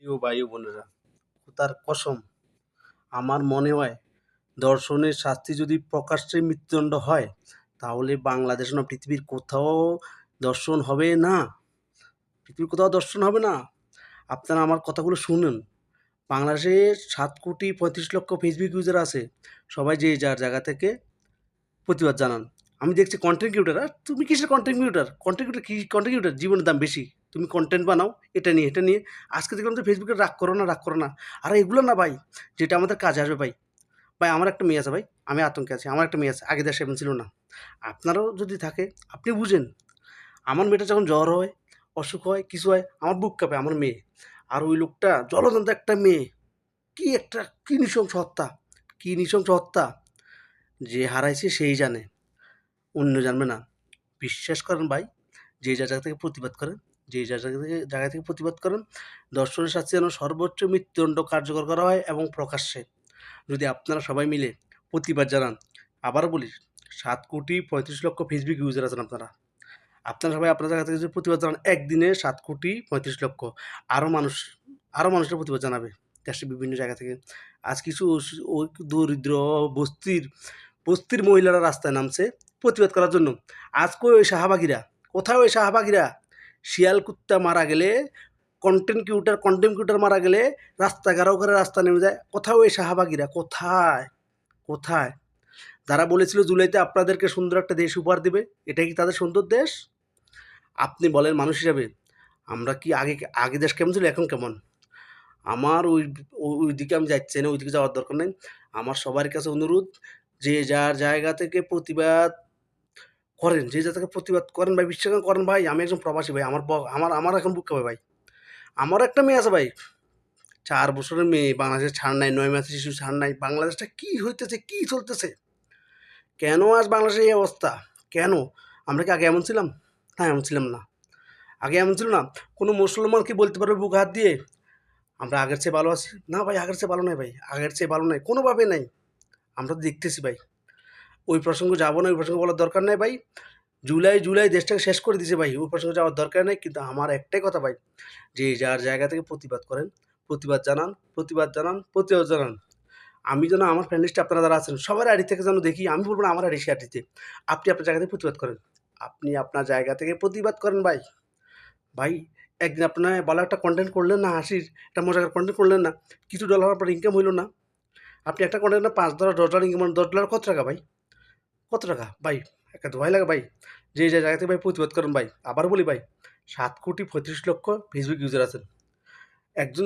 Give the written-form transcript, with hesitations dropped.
প্রিয় ভাই ও বোনেরা, খোদার কসম আমার মনে হয় ধর্ষণের শাস্তি যদি প্রকাশ্যে মৃত্যুদণ্ড হয় তাহলে বাংলাদেশ না পৃথিবীর কোথাও ধর্ষণ হবে না। পৃথিবীর কোথাও ধর্ষণ হবে না। আপনারা আমার কথাগুলো শুনুন। বাংলাদেশে 7,35,00,000 ফেসবুক ইউজার আছে। সবাই যে যার জায়গা থেকে প্রতিবাদ জানান। আমি দেখছি কন্টেন্ট ক্রিয়েটর, আর তুমি কিসের কন্টেন্ট ক্রিয়েটর? কন্টেন্ট ক্রিয়েটর কি কন্টেন্ট ক্রিয়েটর? জীবনের দাম বেশি। তুমি কন্টেন্ট বানাও এটা নিয়ে, এটা নিয়ে। আজকে দেখলাম যে ফেসবুকে রাগ করো না, রাগ করো না। আরে এগুলো না ভাই, যেটা আমাদের কাজে আসবে ভাই। ভাই আমার একটা মেয়ে আছে ভাই, আমি আতঙ্কে আছি। আমার একটা মেয়ে আছে, আগে দেশে এমন ছিল না। আপনারও যদি থাকে আপনি বুঝেন। আমার মেয়েটা যখন জ্বর হয়, অসুখ হয়, কিছু হয়, আমার বুক কাঁপে আমার মেয়ে। আর ওই লোকটা জলজন্ত একটা মেয়ে, কি একটা কি নৃশংস হত্যা, কি নৃশংস হত্যা। যে হারাইছে সেই জানে, অন্য জানবে না। বিশ্বাস করেন ভাই, যে যার জায়গা থেকে প্রতিবাদ করেন, যে যার জায়গা থেকে প্রতিবাদ করেন, ধর্ষণের শাস্তি যেন সর্বোচ্চ মৃত্যুদণ্ড কার্যকর করা হয় এবং প্রকাশ্যে। যদি আপনারা সবাই মিলে প্রতিবাদ জানান, আবারও বলি 7,35,00,000 ফেসবুক ইউজার আছেন আপনারা। আপনারা সবাই আপনার জায়গা থেকে যদি প্রতিবাদ জানান, একদিনে 7,35,00,000 আরও মানুষ, আরও মানুষের প্রতিবাদ জানাবে দেশের বিভিন্ন জায়গা থেকে। আজ কিছু ওই দরিদ্র বস্তির বস্তির মহিলারা রাস্তায় নামছে প্রতিবাদ করার জন্য। আজ কই ওই শাহবাগীরা? কোথায় ওই শাহবাগীরা? শিয়াল কুত্তা মারা গেলে, কন্টেন্ট ক্রিয়েটর মারা গেলে রাস্তা ঘেরাও করে রাস্তা নেমে যায়। কোথায় ওই শাহবাগীরা? কোথায়? কোথায়? যারা বলেছিল জুলাইতে আপনাদেরকে সুন্দর একটা দেশ উপহার দিবে, এটাই কি তাদের সুন্দর দেশ? আপনি বলেন মানুষ হিসাবে, আমরা কি আগে আগে দেশ কেমন ছিল, এখন কেমন? আমার ওইদিকে আমি যাচ্ছি না, ওইদিকে যাওয়ার দরকার নেই। আমার সবার কাছে অনুরোধ, যে যার জায়গা থেকে প্রতিবাদ করেন, যে যা থেকে প্রতিবাদ করেন ভাই, বিশ্বাস করেন ভাই। আমি একজন প্রবাসী ভাই, আমার আমার আমার এখন বুক কাঁপে ভাই। আমারও একটা মেয়ে আছে ভাই, ৪ বছরের মেয়ে, বাংলাদেশে ছাড় নাই, ৯ মাসের শিশু ছাড় নাই। বাংলাদেশটা কি হইতেছে, কি চলতেছে? কেন আজ বাংলাদেশের এই অবস্থা? কেন? আমরা কি আগে এমন ছিলাম? না, এমন ছিলাম না। আগে এমন ছিল না। কোনো মুসলমান কি বলতে পারবে বুক হাত দিয়ে আমরা আগের চেয়ে ভালো আছি? না ভাই, আগের চেয়ে ভালো নাই ভাই, আগের চেয়ে ভালো নাই, কোনোভাবে নাই। আমরা তো দেখতেছি ভাই। ওই প্রসঙ্গে যাবো না, ওই প্রসঙ্গে বলার দরকার নাই ভাই। জুলাই দেশটাকে শেষ করে দিয়েছে ভাই, ওই প্রসঙ্গে যাওয়ার দরকার নেই। কিন্তু আমার একটাই কথা ভাই, যে যার জায়গা থেকে প্রতিবাদ করেন, প্রতিবাদ জানান, প্রতিবাদ জানান, প্রতিবাদ জানান। আমি যেন আমার ফ্রেন্ড লিস্টে আপনারা যারা আছেন সবার আইডি থেকে যেন দেখি, আমি বলবো না আমার আইডি শেয়ার দিতে। আপনি আপনার জায়গা থেকে প্রতিবাদ করেন। আপনি আপনার জায়গা থেকে প্রতিবাদ করেন ভাই। ভাই, একদিন আপনার ভালো একটা কনটেন্ট করলেন না, হাসির একটা মজার কনটেন্ট করলেন না, কিছু ডলার আপনার ইনকাম হইল না। আপনি একটা কনটেন্ট না $5 $10 ইনকাম করেন, $10 কত টাকা ভাই? কত টাকা? ভাই একটা দোহাই লাগে ভাই, যে জায়গা থেকে ভাই প্রতিবাদ করেন ভাই। আবার বলি ভাই, 7,35,00,000 ফেসবুক ইউজার আছেন। একজন